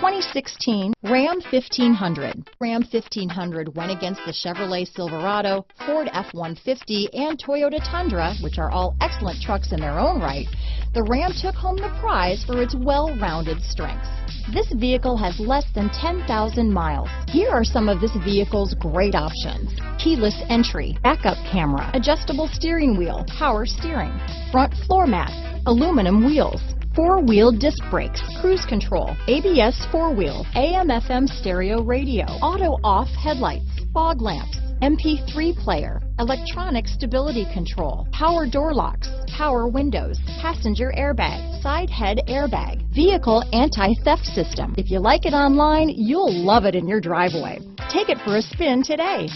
2016 Ram 1500. Ram 1500 went against the Chevrolet Silverado, Ford F-150, and Toyota Tundra, which are all excellent trucks in their own right. The Ram took home the prize for its well-rounded strengths. This vehicle has less than 10,000 miles. Here are some of this vehicle's great options: keyless entry, backup camera, adjustable steering wheel, power steering, front floor mats, aluminum wheels, four-wheel disc brakes, cruise control, ABS four-wheel, AM/FM stereo radio, auto-off headlights, fog lamps, MP3 player, electronic stability control, power door locks, power windows, passenger airbag, side head airbag, vehicle anti-theft system. If you like it online, you'll love it in your driveway. Take it for a spin today.